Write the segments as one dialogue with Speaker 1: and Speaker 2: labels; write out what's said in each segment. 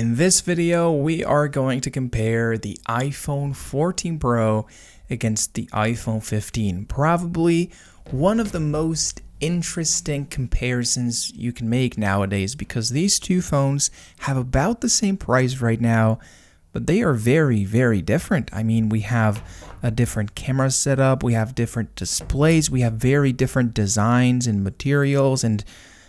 Speaker 1: In this video, we are going to compare the iPhone 14 Pro against the iPhone 15. Probably one of the most interesting comparisons you can make nowadays because these two phones have about the same price right now, but they are very, very different. I mean, we have a different camera setup, we have different displays, we have very different designs and materials, and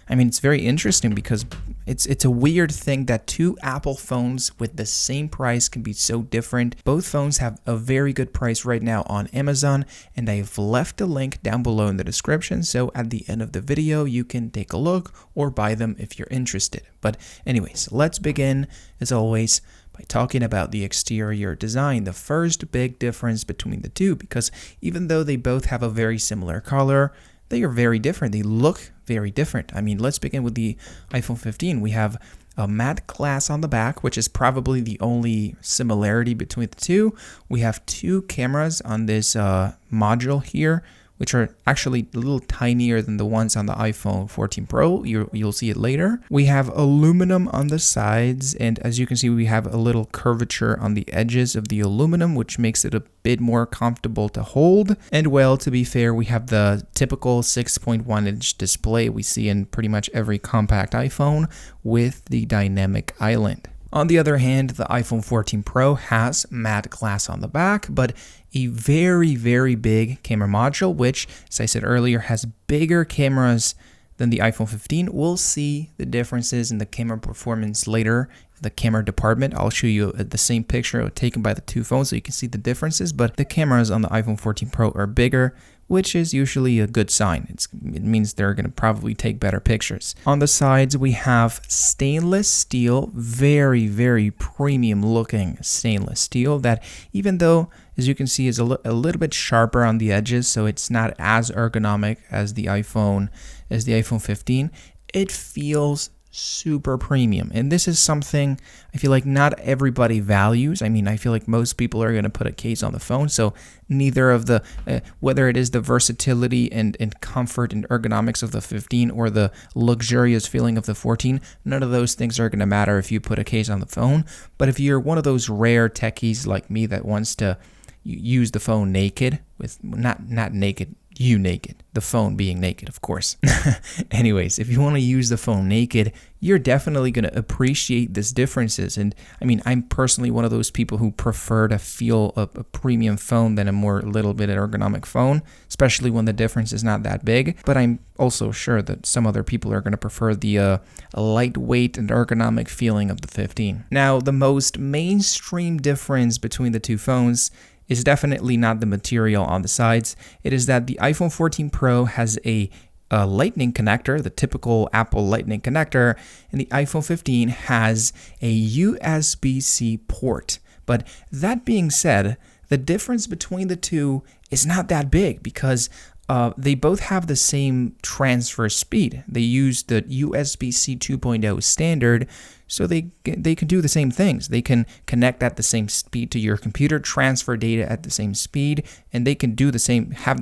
Speaker 1: I mean, it's very interesting because it's a weird thing that two Apple phones with the same price can be so different. Both phones have a very good price right now on Amazon, and I've left a link down below in the description, so at the end of the video you can take a look or buy them if you're interested. But anyways, let's begin as always by talking about the exterior design, the first big difference between the two, because even though they both have a very similar color, they are very different. They look very different. I mean, let's begin with the iPhone 15. We have a matte glass on the back, which is probably the only similarity between the two. We have two cameras on this module here, which are actually a little tinier than the ones on the iPhone 14 Pro. You'll see it later. We have aluminum on the sides, and as you can see, we have a little curvature on the edges of the aluminum, which makes it a bit more comfortable to hold. And well, to be fair, we have the typical 6.1-inch display we see in pretty much every compact iPhone with the dynamic island. On the other hand, the iPhone 14 Pro has matte glass on the back, but a very, very big camera module, which, as I said earlier, has bigger cameras than the iPhone 15. We'll see the differences in the camera performance later in the camera department. I'll show you the same picture taken by the two phones so you can see the differences, but the cameras on the iPhone 14 Pro are bigger, which is usually a good sign. It means they're going to probably take better pictures. On the sides, we have stainless steel, very, very premium looking stainless steel that, even though, as you can see, is a little bit sharper on the edges, so it's not as ergonomic as the iPhone 15, it feels super premium. And this is something I feel like not everybody values. I mean, I feel like most people are going to put a case on the phone, so neither of the, whether it is the versatility and comfort and ergonomics of the 15 or the luxurious feeling of the 14, none of those things are going to matter if you put a case on the phone. But if you're one of those rare techies like me that wants to use the phone naked, with not naked, you naked, the phone being naked, of course. Anyways, if you want to use the phone naked, you're definitely going to appreciate these differences. And I mean, I'm personally one of those people who prefer to feel a premium phone than a little bit ergonomic phone, especially when the difference is not that big. But I'm also sure that some other people are going to prefer the lightweight and ergonomic feeling of the 15. Now, the most mainstream difference between the two phones is definitely not the material on the sides. It is that the iPhone 14 Pro has a Lightning connector, the typical Apple Lightning connector, and the iPhone 15 has a USB-C port. But that being said, the difference between the two is not that big because they both have the same transfer speed. They use the USB-C 2.0 standard, so they can do the same things. They can connect at the same speed to your computer, transfer data at the same speed, and they can have the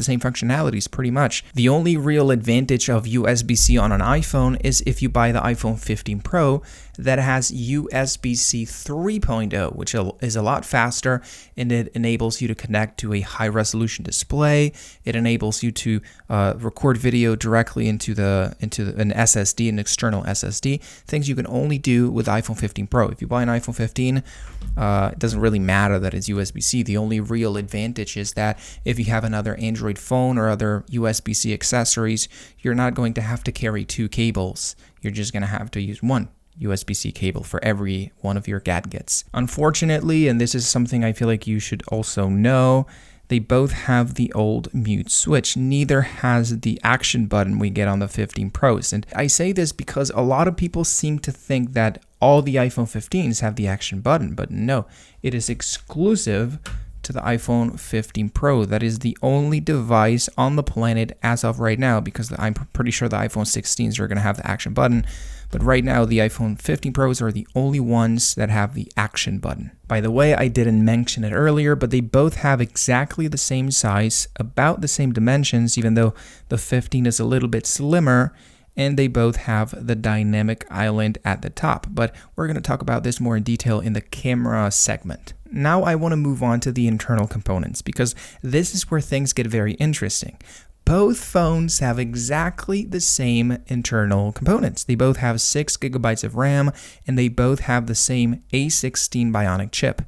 Speaker 1: same functionalities pretty much. The only real advantage of USB-C on an iPhone is if you buy the iPhone 15 Pro that has USB-C 3.0, which is a lot faster, and it enables you to connect to a high-resolution display. It enables you to record video directly into an SSD, an external SSD, things you can only do with iPhone 15 Pro. If you buy an iPhone 15, it doesn't really matter that it's USB-C. The only real advantage is that if you have another Android phone or other USB-C accessories, you're not going to have to carry two cables. You're just going to have to use one USB-C cable for every one of your gadgets. Unfortunately, and this is something I feel like you should also know, they both have the old mute switch. Neither has the action button we get on the 15 Pros. And I say this because a lot of people seem to think that all the iPhone 15s have the action button, but no, it is exclusive to the iPhone 15 Pro. That is the only device on the planet as of right now, because I'm pretty sure the iPhone 16s are going to have the action button. But right now, the iPhone 15 Pros are the only ones that have the action button. By the way, I didn't mention it earlier, but they both have exactly the same size, about the same dimensions, even though the 15 is a little bit slimmer, and they both have the dynamic island at the top, but we're going to talk about this more in detail in the camera segment. Now I want to move on to the internal components because this is where things get very interesting. Both phones have exactly the same internal components. They both have 6 gigabytes of RAM and they both have the same A16 Bionic chip.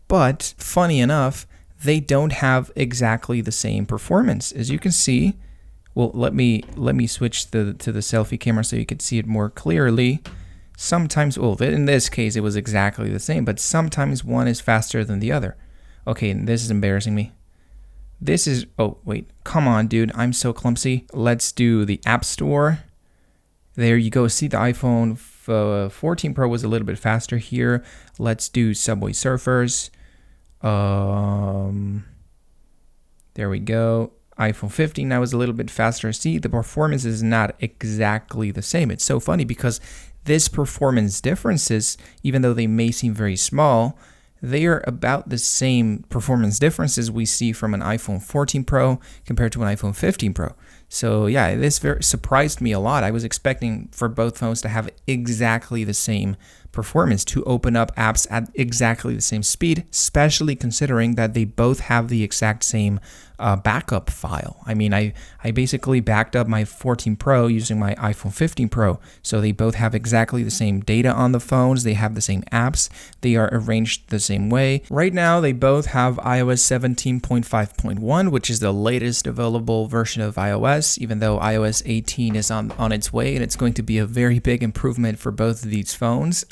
Speaker 1: But funny enough, they don't have exactly the same performance. As you can see, well, let me switch to the selfie camera so you can see it more clearly. Sometimes, well, in this case, it was exactly the same, but sometimes one is faster than the other. Okay, this is embarrassing me. This is, oh, wait, come on, dude. I'm so clumsy. Let's do the App Store. There you go. See, the iPhone 14 Pro was a little bit faster here. Let's do Subway Surfers. There we go. iPhone 15 now is a little bit faster. See, the performance is not exactly the same. It's so funny because this performance differences, even though they may seem very small, they are about the same performance differences we see from an iPhone 14 Pro compared to an iPhone 15 Pro. So yeah, this surprised me a lot. I was expecting for both phones to have exactly the same performance, to open up apps at exactly the same speed, especially considering that they both have the exact same backup file. I mean, I basically backed up my 14 Pro using my iPhone 15 Pro, so they both have exactly the same data on the phones, they have the same apps, they are arranged the same way. Right now, they both have iOS 17.5.1, which is the latest available version of iOS, even though iOS 18 is on its way, and it's going to be a very big improvement for both of these phones.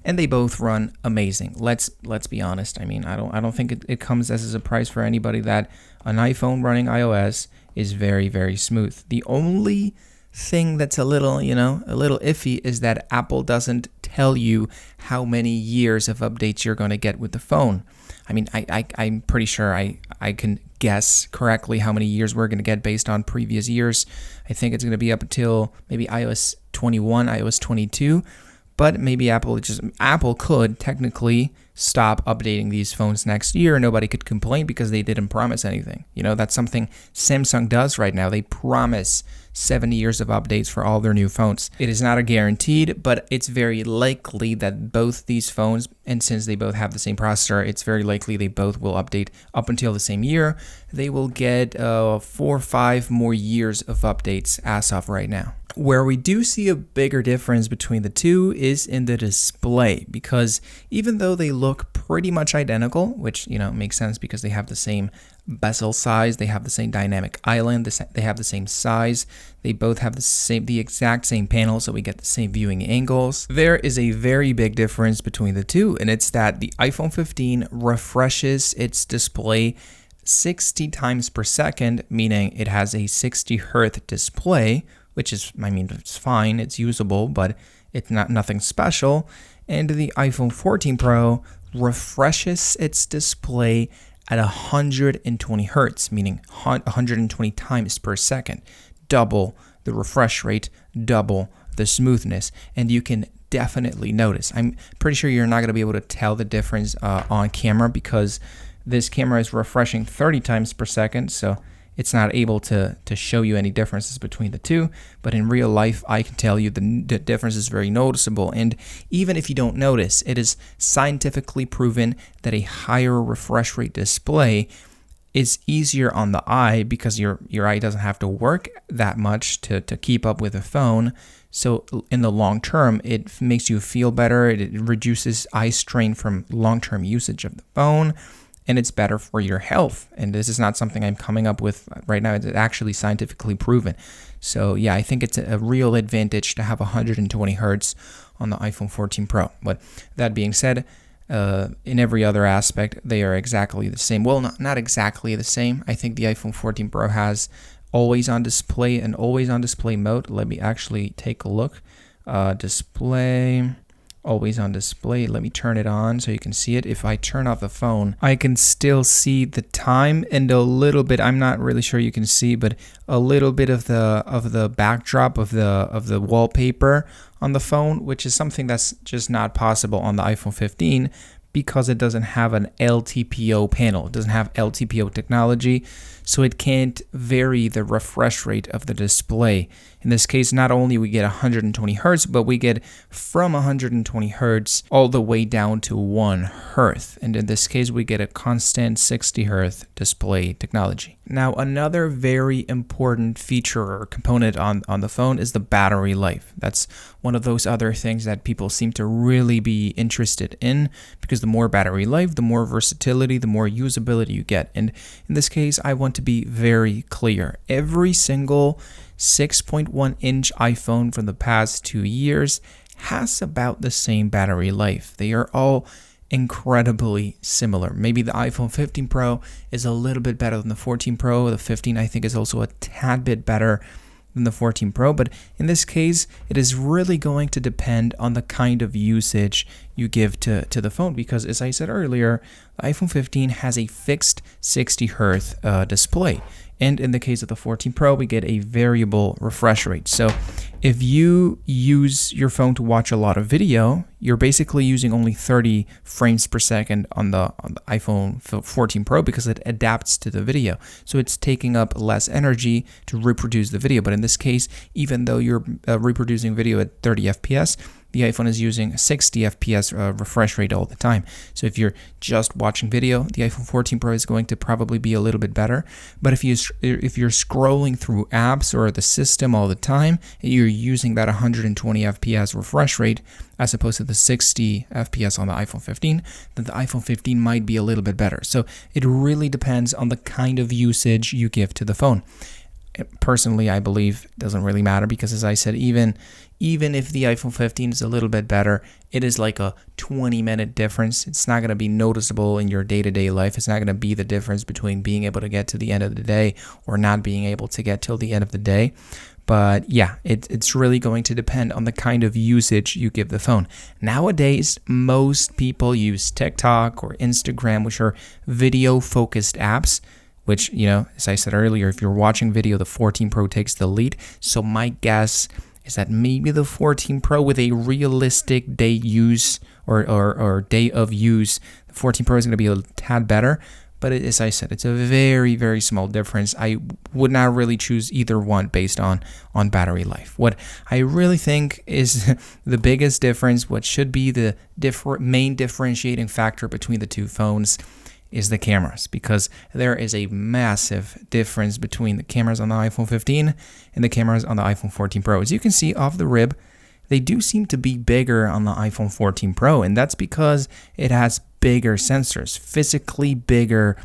Speaker 1: And they both run amazing. Let's be honest. I mean, I don't think it comes as a surprise for anybody that an iPhone running iOS is very, very smooth. The only thing that's a little iffy is that Apple doesn't tell you how many years of updates you're going to get with the phone. I mean, I'm pretty sure I can guess correctly how many years we're going to get based on previous years. I think it's going to be up until maybe iOS 21, iOS 22. But maybe Apple could technically stop updating these phones next year. Nobody could complain because they didn't promise anything. You know, that's something Samsung does right now. They promise 70 years of updates for all their new phones. It is not a guaranteed, but it's very likely that both these phones, and since they both have the same processor, it's very likely they both will update up until the same year. They will get 4 or 5 more years of updates as of right now. Where we do see a bigger difference between the two is in the display, because even though they look pretty much identical, which, you know, makes sense because they have the same bezel size, they have the same dynamic island, they have the same size, they both have the exact same panel, so we get the same viewing angles. There is a very big difference between the two, and it's that the iPhone 15 refreshes its display 60 times per second, meaning it has a 60 Hz display, which is, I mean, it's fine, it's usable, but it's nothing special. And the iPhone 14 Pro refreshes its display at 120 Hz, meaning 120 times per second. Double the refresh rate, double the smoothness, and you can definitely notice. I'm pretty sure you're not going to be able to tell the difference on camera because this camera is refreshing 30 times per second, so it's not able to show you any differences between the two, but in real life, I can tell you the difference is very noticeable. And even if you don't notice, it is scientifically proven that a higher refresh rate display is easier on the eye because your eye doesn't have to work that much to keep up with a phone. So in the long term, it makes you feel better. It reduces eye strain from long-term usage of the phone. And it's better for your health. And this is not something I'm coming up with right now. It's actually scientifically proven. So yeah, I think it's a real advantage to have 120 Hz on the iPhone 14 Pro. But that being said, in every other aspect, they are exactly the same. Well, not exactly the same. I think the iPhone 14 Pro has always on display and always on display mode. Let me actually take a look. Display. Always on display. Let me turn it on so you can see it. If I turn off the phone, I can still see the time and a little bit, I'm not really sure you can see, but a little bit of the backdrop of the wallpaper on the phone, which is something that's just not possible on the iPhone 15 because it doesn't have an LTPO panel. It doesn't have LTPO technology, so it can't vary the refresh rate of the display. In this case, not only we get 120 hertz, but we get from 120 hertz all the way down to 1 hertz. And in this case, we get a constant 60 hertz display technology. Now, another very important feature or component on the phone is the battery life. That's one of those other things that people seem to really be interested in, because the more battery life, the more versatility, the more usability you get. And in this case, I want to be very clear. Every single 6.1-inch iPhone from the past 2 years has about the same battery life. They are all incredibly similar. Maybe the iPhone 15 Pro is a little bit better than the 14 Pro. The 15, I think, is also a tad bit better than the 14 Pro. But in this case, it is really going to depend on the kind of usage you give to the phone, because as I said earlier, the iPhone 15 has a fixed 60 hertz display. And in the case of the 14 Pro, we get a variable refresh rate. So if you use your phone to watch a lot of video, you're basically using only 30 frames per second on the iPhone 14 Pro, because it adapts to the video. So it's taking up less energy to reproduce the video. But in this case, even though you're reproducing video at 30 FPS, the iPhone is using a 60 FPS refresh rate all the time. So if you're just watching video, the iPhone 14 Pro is going to probably be a little bit better. But if you're scrolling through apps or the system all the time, and you're using that 120 FPS refresh rate as opposed to the 60 FPS on the iPhone 15, then the iPhone 15 might be a little bit better. So it really depends on the kind of usage you give to the phone. Personally, I believe it doesn't really matter, because as I said, even if the iPhone 15 is a little bit better, it is like a 20-minute difference. It's not going to be noticeable in your day-to-day life. It's not going to be the difference between being able to get to the end of the day or not being able to get till the end of the day. But yeah, it's really going to depend on the kind of usage you give the phone. Nowadays, most people use TikTok or Instagram, which are video-focused apps, which, as I said earlier, if you're watching video, the 14 Pro takes the lead. So my guess is that maybe the 14 Pro with a realistic day use or day of use, the 14 Pro is going to be a tad better. But as I said, it's a very, very small difference. I would not really choose either one based on battery life. What I really think is the biggest difference, what should be the main differentiating factor between the two phones, is the cameras, because there is a massive difference between the cameras on the iPhone 15 and the cameras on the iPhone 14 Pro. As you can see off the rib, they do seem to be bigger on the iPhone 14 Pro, and that's because it has bigger sensors, physically bigger,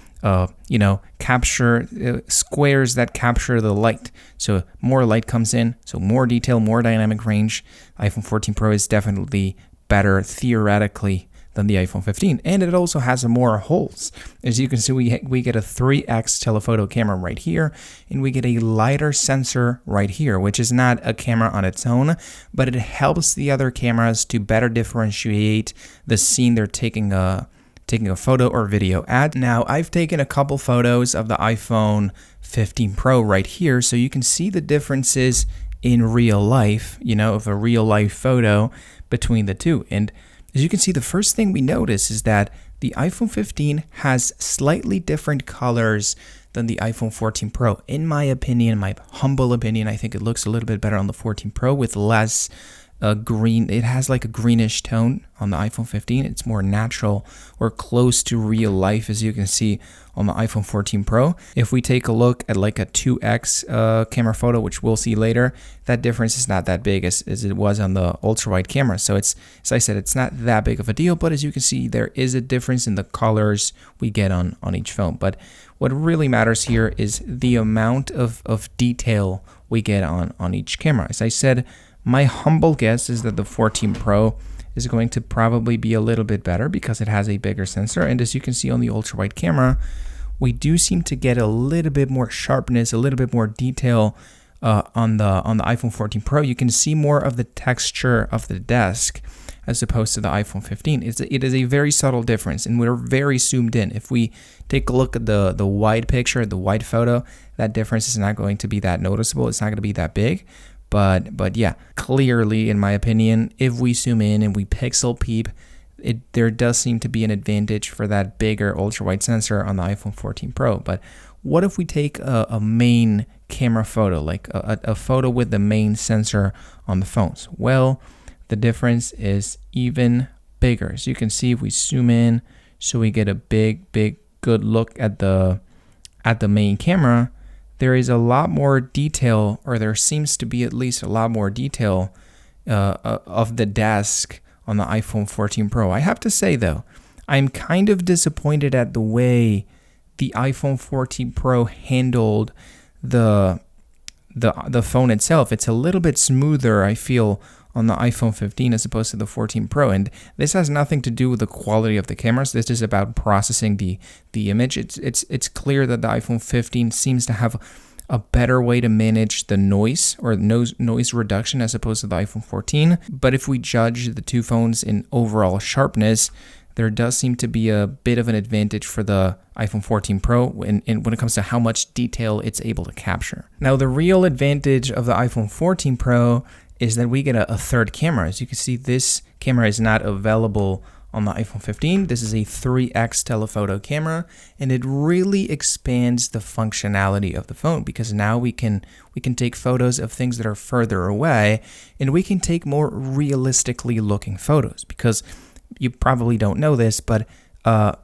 Speaker 1: squares that capture the light. So more light comes in, so more detail, more dynamic range. iPhone 14 Pro is definitely better theoretically than the iPhone 15, and it also has more holes. As you can see, we get a 3x telephoto camera right here, and we get a lidar sensor right here, which is not a camera on its own, but it helps the other cameras to better differentiate the scene they're taking a photo or video at. Now, I've taken a couple photos of the iPhone 15 Pro right here, so you can see the differences in real life, of a real life photo between the two. And as you can see, the first thing we notice is that the iPhone 15 has slightly different colors than the iPhone 14 Pro. In my opinion, my humble opinion, I think it looks a little bit better on the 14 Pro with less green. It has like a greenish tone on the iPhone 15. It's more natural or close to real life, as you can see on the iPhone 14 Pro. If we take a look at like a 2x camera photo, which we'll see later, that difference is not that big as it was on the ultra-wide camera. So it's, as I said, it's not that big of a deal, but as you can see, there is a difference in the colors we get on each phone. But what really matters here is the amount of detail we get on each camera. As I said, my humble guess is that the 14 Pro is going to probably be a little bit better because it has a bigger sensor. And as you can see on the ultra-wide camera, we do seem to get a little bit more sharpness, a little bit more detail on the iPhone 14 Pro. You can see more of the texture of the desk as opposed to the iPhone 15. It is a very subtle difference, and we're very zoomed in. If we take a look at the wide picture, the wide photo, that difference is not going to be that noticeable. It's not going to be that big. But yeah, clearly, in my opinion, if we zoom in and we pixel peep, there does seem to be an advantage for that bigger ultra-wide sensor on the iPhone 14 Pro. But what if we take a main camera photo, like a photo with the main sensor on the phones? Well, the difference is even bigger. As you can see, if we zoom in, so we get a big, good look at the main camera, there is a lot more detail, or there seems to be at least a lot more detail of the desk on the iPhone 14 Pro. I have to say though, I'm kind of disappointed at the way the iPhone 14 Pro handled the phone itself. It's a little bit smoother, I feel, on the iPhone 15 as opposed to the 14 Pro. And this has nothing to do with the quality of the cameras. This is about processing the image. It's clear that the iPhone 15 seems to have a better way to manage the noise or noise reduction as opposed to the iPhone 14. But if we judge the two phones in overall sharpness, there does seem to be a bit of an advantage for the iPhone 14 Pro when it comes to how much detail it's able to capture. Now, the real advantage of the iPhone 14 Pro is that we get a third camera. As you can see, this camera is not available on the iPhone 15. This is a 3x telephoto camera, and it really expands the functionality of the phone because now we can take photos of things that are further away, and we can take more realistically looking photos because you probably don't know this, but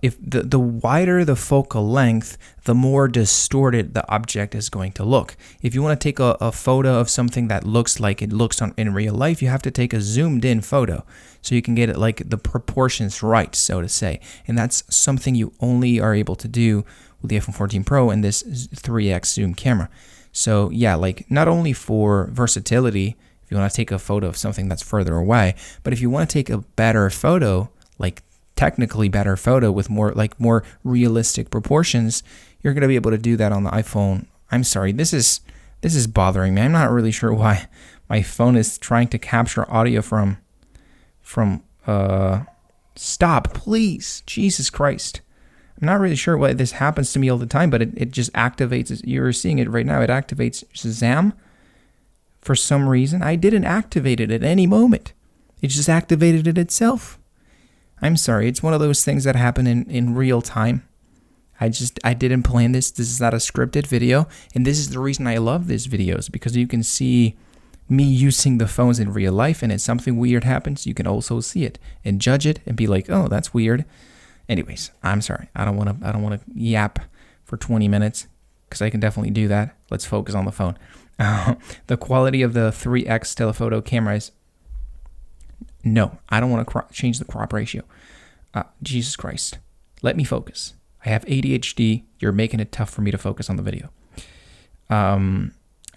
Speaker 1: if the wider the focal length, the more distorted the object is going to look. If you want to take a photo of something that looks like it looks in real life, you have to take a zoomed in photo so you can get it like the proportions right, so to say. And that's something you only are able to do with the iPhone 14 Pro and this 3x zoom camera. So yeah, like not only for versatility, if you want to take a photo of something that's further away, but if you want to take a better photo, like technically better photo with more realistic proportions, you're going to be able to do that on the iPhone. I'm sorry, this is bothering me. I'm not really sure why my phone is trying to capture audio from stop, please. Jesus Christ. I'm not really sure why this happens to me all the time, but it just activates. You're seeing it right now. It activates Shazam. For some reason, I didn't activate it at any moment. It just activated it itself. I'm sorry, it's one of those things that happen in real time. I didn't plan this. This is not a scripted video. And this is the reason I love these videos, because you can see me using the phones in real life, and if something weird happens, you can also see it and judge it and be like, oh, that's weird. Anyways, I'm sorry. I don't want to yap for 20 minutes because I can definitely do that. Let's focus on the phone. The quality of the 3x telephoto camera is... No, I don't want to change the crop ratio. Jesus Christ. Let me focus. I have ADHD. You're making it tough for me to focus on the video. I'm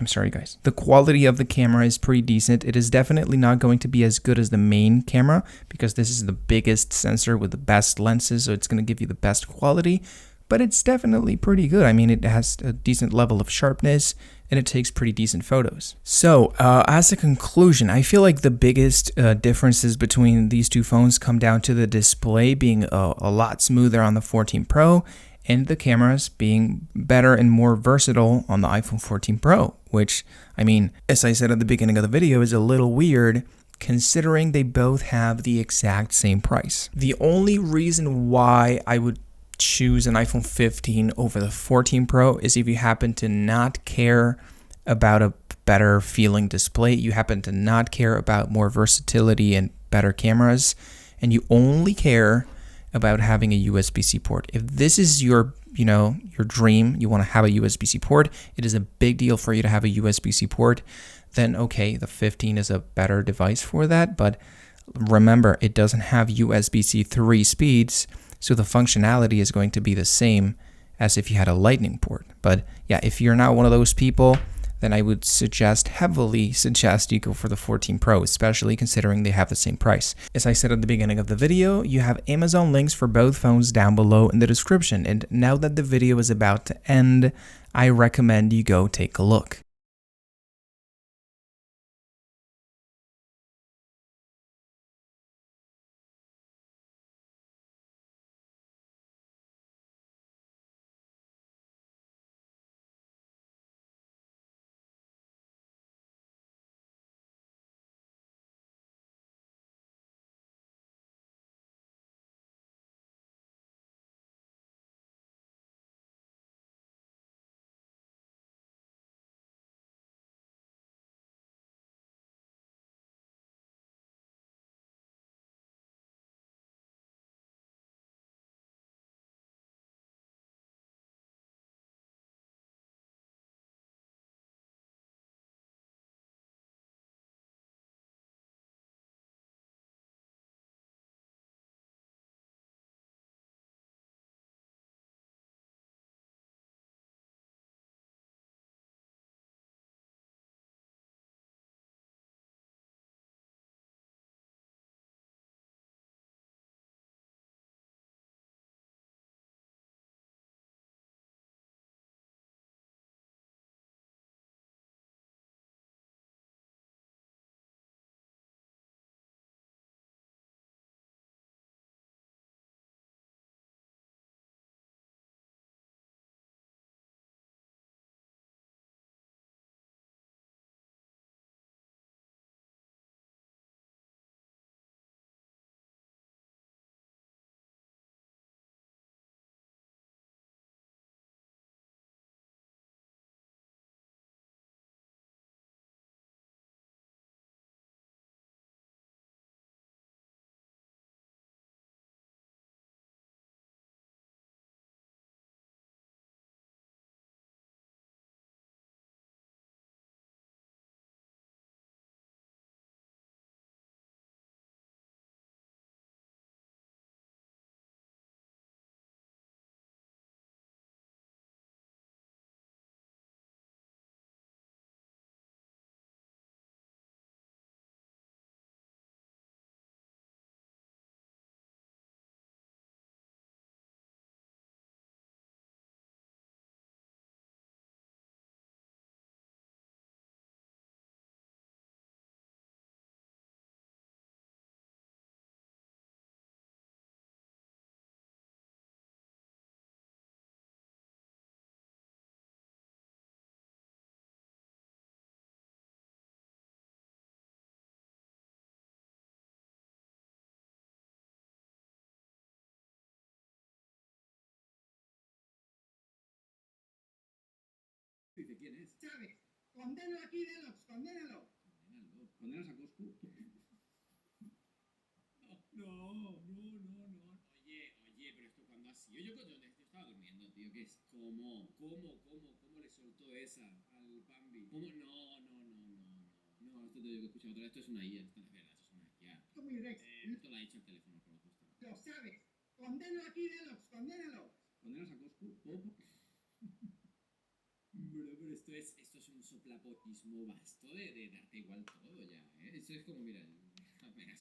Speaker 1: sorry, guys. The quality of the camera is pretty decent. It is definitely not going to be as good as the main camera because this is the biggest sensor with the best lenses, so it's going to give you the best quality. But it's definitely pretty good. I mean, it has a decent level of sharpness, and it takes pretty decent photos. So, as a conclusion, I feel like the biggest differences between these two phones come down to the display being a lot smoother on the 14 Pro, and the cameras being better and more versatile on the iPhone 14 Pro, which, I mean, as I said at the beginning of the video, is a little weird considering they both have the exact same price. The only reason why I would choose an iPhone 15 over the 14 Pro is if you happen to not care about a better feeling display, you happen to not care about more versatility and better cameras, and you only care about having a USB-C port. If this is your dream, you want to have a USB-C port, it is a big deal for you to have a USB-C port, then okay, the 15 is a better device for that, but remember, it doesn't have USB-C 3 speeds, so the functionality is going to be the same as if you had a Lightning port. But yeah, if you're not one of those people, then I would heavily suggest you go for the 14 Pro, especially considering they have the same price. As I said at the beginning of the video, you have Amazon links for both phones down below in the description. And now that the video is about to end, I recommend you go take a look.
Speaker 2: quién es.
Speaker 3: ¿Sabes? Condénalo aquí, Deluxe, condénalo.
Speaker 2: Condénalo. ¿Condenas a Coscu? No. Oye, pero esto cuando ha sido. Yo estaba durmiendo, tío. ¿Qué es? ¿Cómo le soltó esa al Bambi? ¿Cómo? No, esto te digo que he escuchado otra vez. Esto es una IA. Esto no es verdad, esto es una IA.
Speaker 3: Esto es muy Rex.
Speaker 2: Esto lo ha dicho el teléfono por lo justo.
Speaker 3: Lo sabes. Condénalo aquí, Deluxe, condénalo.
Speaker 2: ¿Condenas a Coscu? ¿Cómo? Bro, pero esto es un soplapotismo vasto de darte igual todo ya, ¿eh? Esto es como, mira,